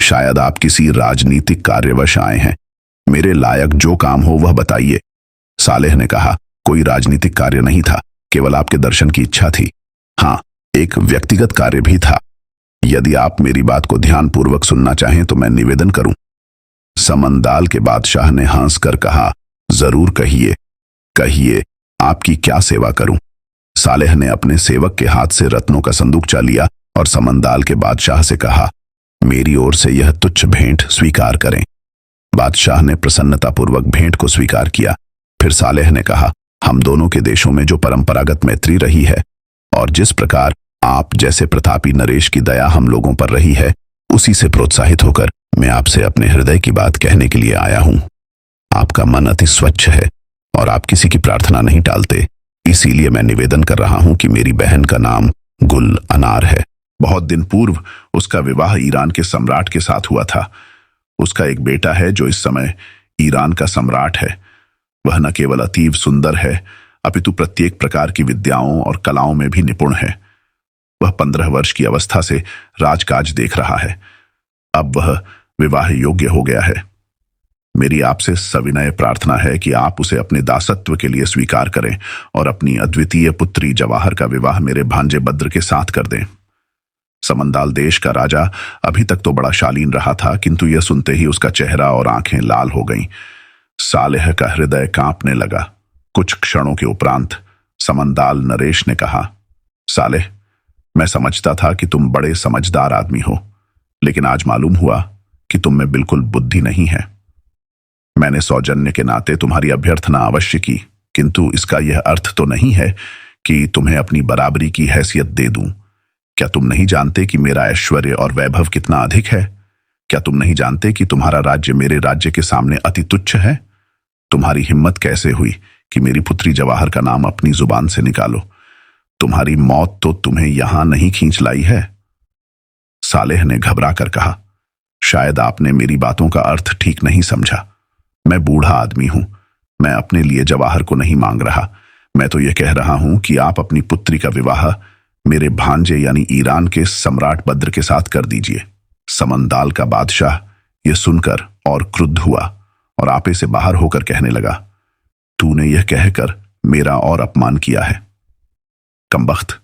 शायद आप किसी राजनीतिक कार्यवश आए हैं। मेरे लायक जो काम हो वह बताइए। सालेह ने कहा, कोई राजनीतिक कार्य नहीं था, केवल आपके दर्शन की इच्छा थी। हाँ, एक व्यक्तिगत कार्य भी था। यदि आप मेरी बात को ध्यानपूर्वक सुनना चाहें तो मैं निवेदन करूं। समंदाल के बादशाह ने हंसकर कहा, जरूर कहिए, कहिए, आपकी क्या सेवा करूं। सालेह ने अपने सेवक के हाथ से रत्नों का संदूकचा लिया और समंदाल के बादशाह से कहा, मेरी ओर से यह तुच्छ भेंट स्वीकार करें। बादशाह ने प्रसन्नतापूर्वक भेंट को स्वीकार किया। फिर सालेह ने कहा, हम दोनों के देशों में जो परंपरागत मैत्री रही है और जिस प्रकार आप जैसे प्रतापी नरेश की दया हम लोगों पर रही है, उसी से प्रोत्साहित होकर मैं आपसे अपने हृदय की बात कहने के लिए आया हूं। आपका मन अति स्वच्छ है और आप किसी की प्रार्थना नहीं टालते, इसीलिए मैं निवेदन कर रहा हूं कि मेरी बहन का नाम गुल अनार है। बहुत दिन पूर्व उसका विवाह ईरान के सम्राट के साथ हुआ था। उसका एक बेटा है जो इस समय ईरान का सम्राट है। वह न केवल अतीव सुंदर है, अपितु प्रत्येक प्रकार की विद्याओं और कलाओं में भी निपुण है। वह 15 वर्ष की अवस्था से राजकाज देख रहा है। अब वह विवाह योग्य हो गया है। मेरी आपसे सविनय प्रार्थना है कि आप उसे अपने दासत्व के लिए स्वीकार करें और अपनी अद्वितीय पुत्री जवाहर का विवाह मेरे भांजे बद्र के साथ कर दें। समंदाल देश का राजा अभी तक तो बड़ा शालीन रहा था, किंतु यह सुनते ही उसका चेहरा और आंखें लाल हो गईं। सालेह का हृदय कांपने लगा। कुछ क्षणों के उपरांत समंदाल नरेश ने कहा, सालेह, मैं समझता था कि तुम बड़े समझदार आदमी हो, लेकिन आज मालूम हुआ कि तुम में बिल्कुल बुद्धि नहीं है। मैंने सौजन्य के नाते तुम्हारी अभ्यर्थना अवश्य की, किंतु इसका यह अर्थ तो नहीं है कि तुम्हें अपनी बराबरी की हैसियत दे दूं। क्या तुम नहीं जानते कि मेरा ऐश्वर्य और वैभव कितना अधिक है? क्या तुम नहीं जानते कि तुम्हारा राज्य मेरे राज्य के सामने अति तुच्छ है? तुम्हारी हिम्मत कैसे हुई कि मेरी पुत्री जवाहर का नाम अपनी जुबान से निकालो? तुम्हारी मौत तो तुम्हें यहां नहीं खींच लाई है। सालेह ने घबरा कर कहा, शायद आपने मेरी बातों का अर्थ ठीक नहीं समझा। मैं बूढ़ा आदमी हूं, मैं अपने लिए जवाहर को नहीं मांग रहा। मैं तो यह कह रहा हूं कि आप अपनी पुत्री का विवाह मेरे भांजे यानी ईरान के सम्राट बद्र के साथ कर दीजिए। समंदाल का बादशाह यह सुनकर और क्रुद्ध हुआ और आपे से बाहर होकर कहने लगा, तूने यह कहकर मेरा और अपमान किया है। कमबख्त,